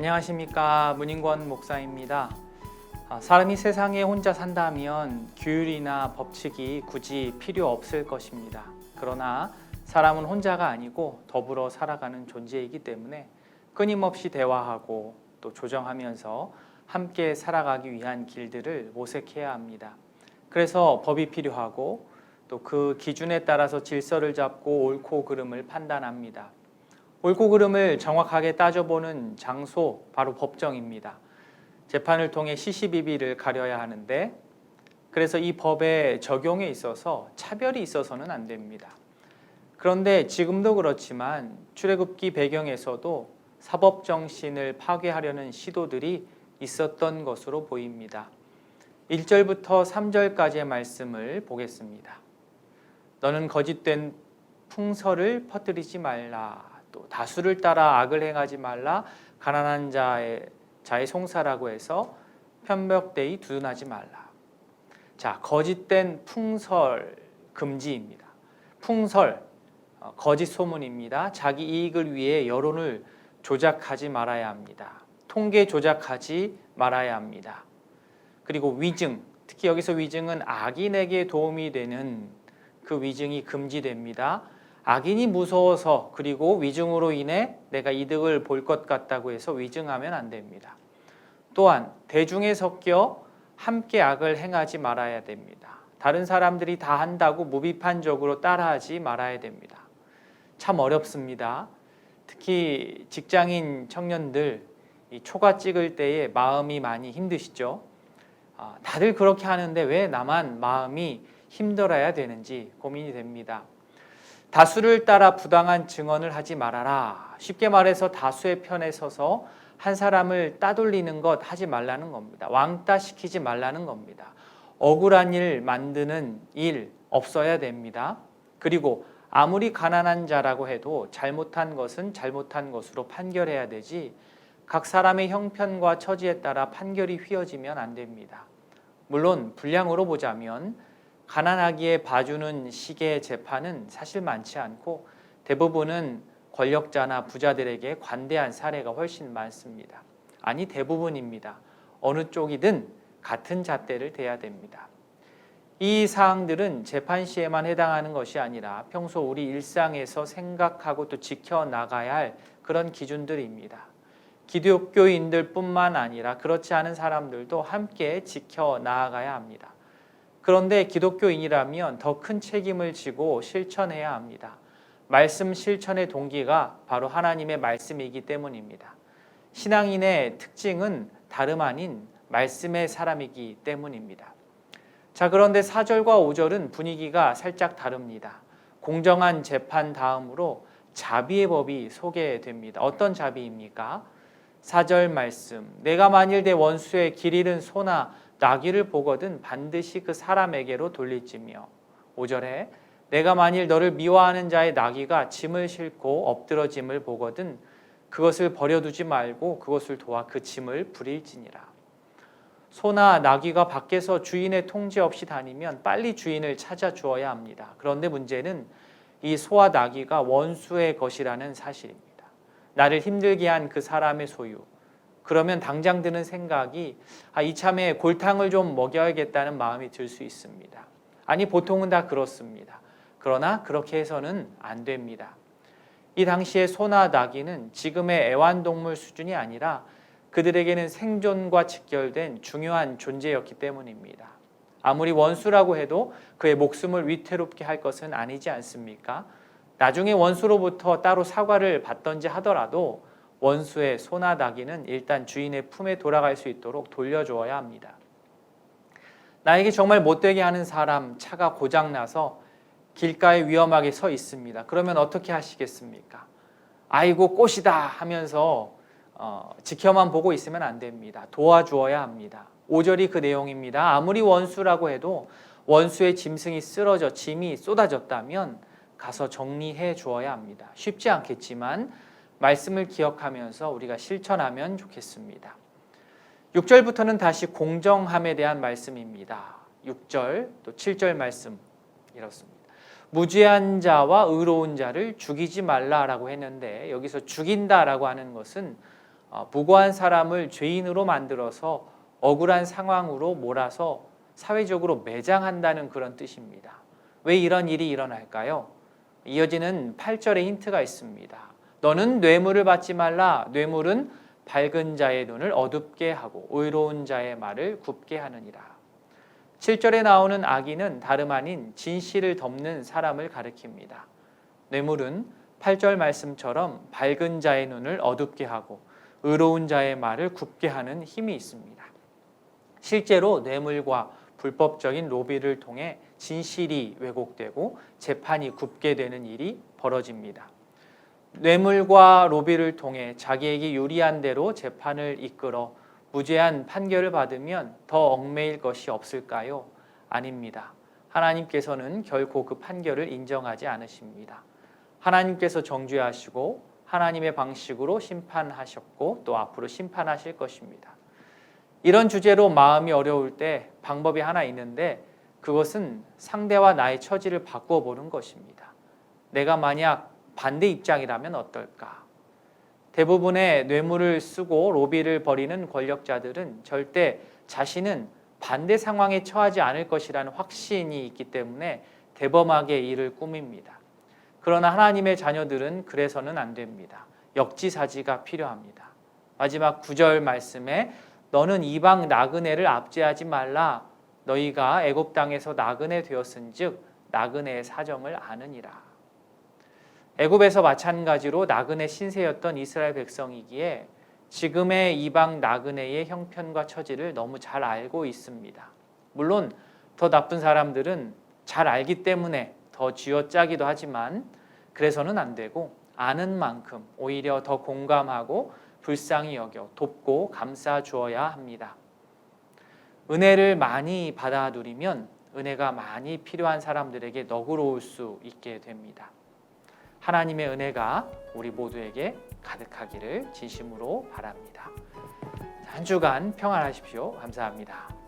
안녕하십니까. 문인권 목사입니다. 사람이 세상에 혼자 산다면 규율이나 법칙이 굳이 필요 없을 것입니다. 그러나 사람은 혼자가 아니고 더불어 살아가는 존재이기 때문에 끊임없이 대화하고 또 조정하면서 함께 살아가기 위한 길들을 모색해야 합니다. 그래서 법이 필요하고 또 그 기준에 따라서 질서를 잡고 옳고 그름을 판단합니다. 옳고 그름을 정확하게 따져보는 장소, 바로 법정입니다. 재판을 통해 시시비비를 가려야 하는데, 그래서 이 법의 적용에 있어서 차별이 있어서는 안 됩니다. 그런데 지금도 그렇지만 출애굽기 배경에서도 사법정신을 파괴하려는 시도들이 있었던 것으로 보입니다. 1절부터 3절까지의 말씀을 보겠습니다. 너는 거짓된 풍설을 퍼뜨리지 말라. 또 다수를 따라 악을 행하지 말라. 가난한 자의 송사라고 해서 편벽되이 두둔하지 말라. 자, 거짓된 풍설 금지입니다. 풍설, 거짓 소문입니다. 자기 이익을 위해 여론을 조작하지 말아야 합니다. 통계 조작하지 말아야 합니다. 그리고 위증, 특히 여기서 위증은 악인에게 도움이 되는 그 위증이 금지됩니다. 악인이 무서워서 그리고 위증으로 인해 내가 이득을 볼 것 같다고 해서 위증하면 안 됩니다. 또한 대중에 섞여 함께 악을 행하지 말아야 됩니다. 다른 사람들이 다 한다고 무비판적으로 따라하지 말아야 됩니다. 참 어렵습니다. 특히 직장인 청년들 이 초과 찍을 때에 마음이 많이 힘드시죠? 다들 그렇게 하는데 왜 나만 마음이 힘들어야 되는지 고민이 됩니다. 다수를 따라 부당한 증언을 하지 말아라. 쉽게 말해서 다수의 편에 서서 한 사람을 따돌리는 것 하지 말라는 겁니다. 왕따 시키지 말라는 겁니다. 억울한 일 만드는 일 없어야 됩니다. 그리고 아무리 가난한 자라고 해도 잘못한 것은 잘못한 것으로 판결해야 되지 각 사람의 형편과 처지에 따라 판결이 휘어지면 안 됩니다. 물론 분량으로 보자면 가난하기에 봐주는 식의 재판은 사실 많지 않고 대부분은 권력자나 부자들에게 관대한 사례가 훨씬 많습니다. 아니 대부분입니다. 어느 쪽이든 같은 잣대를 대야 됩니다. 이 사항들은 재판 시에만 해당하는 것이 아니라 평소 우리 일상에서 생각하고 또 지켜나가야 할 그런 기준들입니다. 기독교인들 뿐만 아니라 그렇지 않은 사람들도 함께 지켜나가야 합니다. 그런데 기독교인이라면 더 큰 책임을 지고 실천해야 합니다. 말씀 실천의 동기가 바로 하나님의 말씀이기 때문입니다. 신앙인의 특징은 다름 아닌 말씀의 사람이기 때문입니다. 자, 그런데 4절과 5절은 분위기가 살짝 다릅니다. 공정한 재판 다음으로 자비의 법이 소개됩니다. 어떤 자비입니까? 4절 말씀, 내가 만일 내 원수의 길 잃은 소나 나귀를 보거든 반드시 그 사람에게로 돌릴지며 5절에 내가 만일 너를 미워하는 자의 나귀가 짐을 싣고 엎드러짐을 보거든 그것을 버려두지 말고 그것을 도와 그 짐을 부릴지니라. 소나 나귀가 밖에서 주인의 통제 없이 다니면 빨리 주인을 찾아 주어야 합니다. 그런데 문제는 이 소와 나귀가 원수의 것이라는 사실입니다. 나를 힘들게 한 그 사람의 소유. 그러면 당장 드는 생각이 이참에 골탕을 좀 먹여야겠다는 마음이 들 수 있습니다. 아니 보통은 다 그렇습니다. 그러나 그렇게 해서는 안 됩니다. 이 당시에 소나 나귀는 지금의 애완동물 수준이 아니라 그들에게는 생존과 직결된 중요한 존재였기 때문입니다. 아무리 원수라고 해도 그의 목숨을 위태롭게 할 것은 아니지 않습니까? 나중에 원수로부터 따로 사과를 받던지 하더라도 원수의 소나 나귀는 일단 주인의 품에 돌아갈 수 있도록 돌려주어야 합니다. 나에게 정말 못되게 하는 사람 차가 고장나서 길가에 위험하게 서 있습니다. 그러면 어떻게 하시겠습니까? 아이고 꽃이다 하면서 지켜만 보고 있으면 안 됩니다. 도와주어야 합니다. 5절이 그 내용입니다. 아무리 원수라고 해도 원수의 짐승이 쓰러져 짐이 쏟아졌다면 가서 정리해 주어야 합니다. 쉽지 않겠지만 말씀을 기억하면서 우리가 실천하면 좋겠습니다. 6절부터는 다시 공정함에 대한 말씀입니다. 6절 또 7절 말씀 이렇습니다. 무죄한 자와 의로운 자를 죽이지 말라라고 했는데 여기서 죽인다라고 하는 것은 무고한 사람을 죄인으로 만들어서 억울한 상황으로 몰아서 사회적으로 매장한다는 그런 뜻입니다. 왜 이런 일이 일어날까요? 이어지는 8절에 힌트가 있습니다. 너는 뇌물을 받지 말라. 뇌물은 밝은 자의 눈을 어둡게 하고 의로운 자의 말을 굽게 하느니라. 7절에 나오는 악인은 다름 아닌 진실을 덮는 사람을 가리킵니다. 뇌물은 8절 말씀처럼 밝은 자의 눈을 어둡게 하고 의로운 자의 말을 굽게 하는 힘이 있습니다. 실제로 뇌물과 불법적인 로비를 통해 진실이 왜곡되고 재판이 굽게 되는 일이 벌어집니다. 뇌물과 로비를 통해 자기에게 유리한 대로 재판을 이끌어 무죄한 판결을 받으면 더 얽매일 것이 없을까요? 아닙니다. 하나님께서는 결코 그 판결을 인정하지 않으십니다. 하나님께서 정죄하시고 하나님의 방식으로 심판하셨고 또 앞으로 심판하실 것입니다. 이런 주제로 마음이 어려울 때 방법이 하나 있는데 그것은 상대와 나의 처지를 바꾸어 보는 것입니다. 내가 만약 반대 입장이라면 어떨까? 대부분의 뇌물을 쓰고 로비를 벌이는 권력자들은 절대 자신은 반대 상황에 처하지 않을 것이라는 확신이 있기 때문에 대범하게 일을 꾸밉니다. 그러나 하나님의 자녀들은 그래서는 안 됩니다. 역지사지가 필요합니다. 마지막 9절 말씀에 너는 이방 나그네를 압제하지 말라. 너희가 애굽 땅에서 나그네 되었은즉 나그네의 사정을 아느니라. 애굽에서 마찬가지로 나그네 신세였던 이스라엘 백성이기에 지금의 이방 나그네의 형편과 처지를 너무 잘 알고 있습니다. 물론 더 나쁜 사람들은 잘 알기 때문에 더 쥐어짜기도 하지만 그래서는 안 되고 아는 만큼 오히려 더 공감하고 불쌍히 여겨 돕고 감싸 주어야 합니다. 은혜를 많이 받아 누리면 은혜가 많이 필요한 사람들에게 너그러울 수 있게 됩니다. 하나님의 은혜가 우리 모두에게 가득하기를 진심으로 바랍니다. 한 주간 평안하십시오. 감사합니다.